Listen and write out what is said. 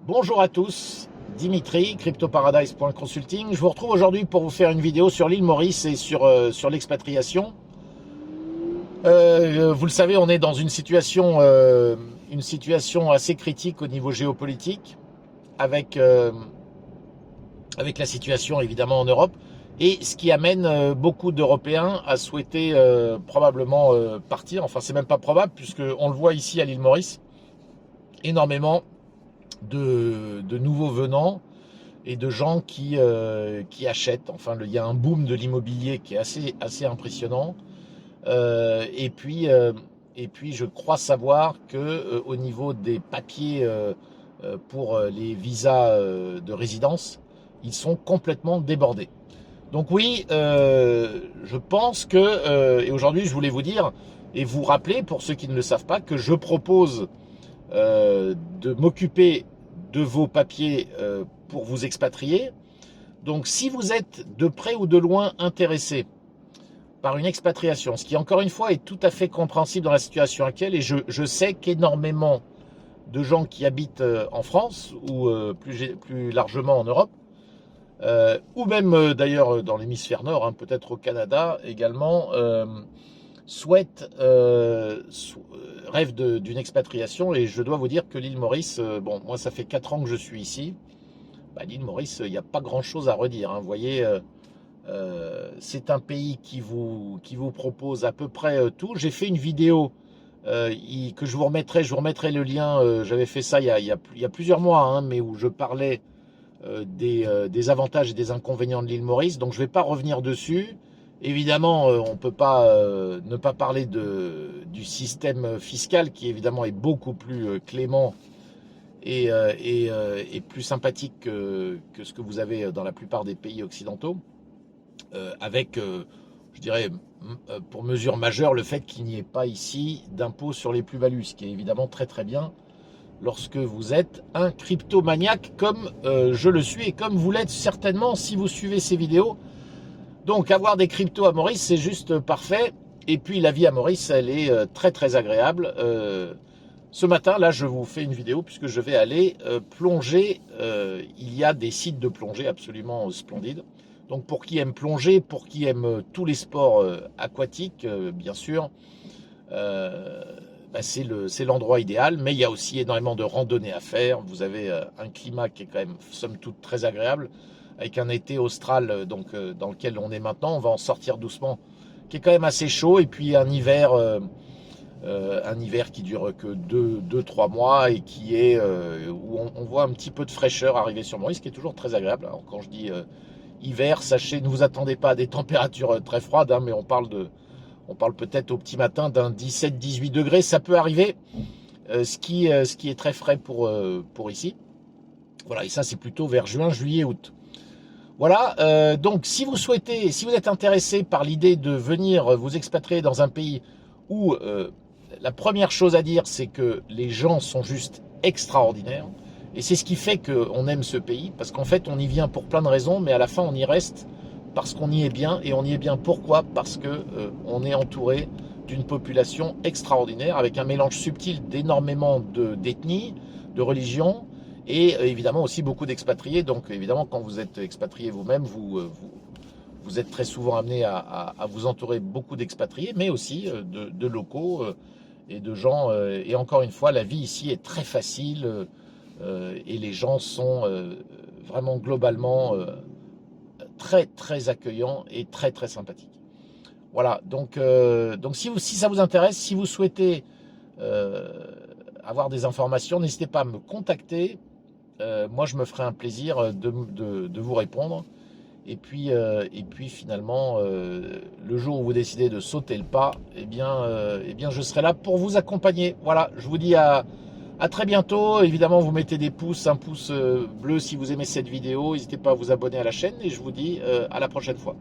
Bonjour à tous, Dimitri, cryptoparadise.consulting. Je vous retrouve aujourd'hui pour vous faire une vidéo sur l'île Maurice et sur l'expatriation. Vous le savez, on est dans une situation assez critique au niveau géopolitique, avec, avec la situation évidemment en Europe, et ce qui amène beaucoup d'Européens à souhaiter probablement partir. Enfin, c'est même pas probable, puisqu'on le voit ici à l'île Maurice, énormément de nouveaux venants et de gens qui achètent. Enfin, il y a un boom de l'immobilier qui est assez impressionnant. Et puis, je crois savoir que au niveau des papiers pour les visas de résidence, ils sont complètement débordés. Donc oui, je pense que, et aujourd'hui je voulais vous dire, et vous rappeler pour ceux qui ne le savent pas, que je propose de m'occuper de vos papiers pour vous expatrier. Donc si vous êtes de près ou de loin intéressé par une expatriation, ce qui encore une fois est tout à fait compréhensible dans la situation actuelle, et je sais qu'énormément de gens qui habitent en France ou plus largement en Europe, ou même d'ailleurs dans l'hémisphère nord, hein, peut-être au Canada également, souhaitent, rêvent d'une expatriation. Et je dois vous dire que l'île Maurice, bon, moi ça fait 4 ans que je suis ici, bah, l'île Maurice, il n'y a pas grand-chose à redire, hein. Vous voyez, c'est un pays qui vous propose à peu près tout. J'ai fait une vidéo que je vous remettrai le lien, j'avais fait ça il y a plusieurs mois, hein, mais où je parlais des avantages et des inconvénients de l'île Maurice, donc je ne vais pas revenir dessus. Évidemment, on ne peut pas ne pas parler du système fiscal qui évidemment est beaucoup plus clément et plus sympathique que ce que vous avez dans la plupart des pays occidentaux, avec, je dirais, pour mesure majeure, le fait qu'il n'y ait pas ici d'impôt sur les plus-values, ce qui est évidemment très très bien lorsque vous êtes un cryptomaniaque comme je le suis et comme vous l'êtes certainement si vous suivez ces vidéos. Donc avoir des cryptos à Maurice, c'est juste parfait. Et puis la vie à Maurice, elle est très très agréable. Ce matin, là, je vous fais une vidéo puisque je vais aller plonger. Il y a des sites de plongée absolument splendides. Donc pour qui aime plonger, pour qui aime tous les sports aquatiques, bien sûr, bah, c'est l'endroit idéal. Mais il y a aussi énormément de randonnées à faire. Vous avez un climat qui est quand même, somme toute, très agréable, avec un été austral dans lequel on est maintenant. On va en sortir doucement, qui est quand même assez chaud. Et puis un hiver qui dure que 2-3 mois et qui est où on voit un petit peu de fraîcheur arriver sur Maurice, qui est toujours très agréable. Alors quand je dis hiver, sachez, ne vous attendez pas à des températures très froides, hein, mais on parle peut-être au petit matin d'un 17-18 degrés, ça peut arriver, ce qui est très frais pour ici. Voilà, et ça c'est plutôt vers juin, juillet, août. Voilà, donc si vous êtes intéressé par l'idée de venir vous expatrier dans un pays où la première chose à dire, c'est que les gens sont juste extraordinaires. Et c'est ce qui fait qu'on aime ce pays, parce qu'en fait, on y vient pour plein de raisons, mais à la fin, on y reste parce qu'on y est bien. Et on y est bien pourquoi? Parce que on est entouré d'une population extraordinaire, avec un mélange subtil d'énormément d'ethnies, de religions, et évidemment aussi beaucoup d'expatriés. Donc évidemment, quand vous êtes expatrié vous-même, vous êtes très souvent amené à vous entourer beaucoup d'expatriés, mais aussi de locaux et de gens. Et encore une fois, la vie ici est très facile et les gens sont vraiment globalement très très accueillants et très très sympathiques. Voilà, donc si ça vous intéresse, si vous souhaitez avoir des informations, n'hésitez pas à me contacter. Moi, je me ferai un plaisir de vous répondre. Et puis finalement, le jour où vous décidez de sauter le pas, eh bien, je serai là pour vous accompagner. Voilà, je vous dis à très bientôt. Évidemment, vous mettez des pouces, un pouce bleu si vous aimez cette vidéo. N'hésitez pas à vous abonner à la chaîne et je vous dis à la prochaine fois.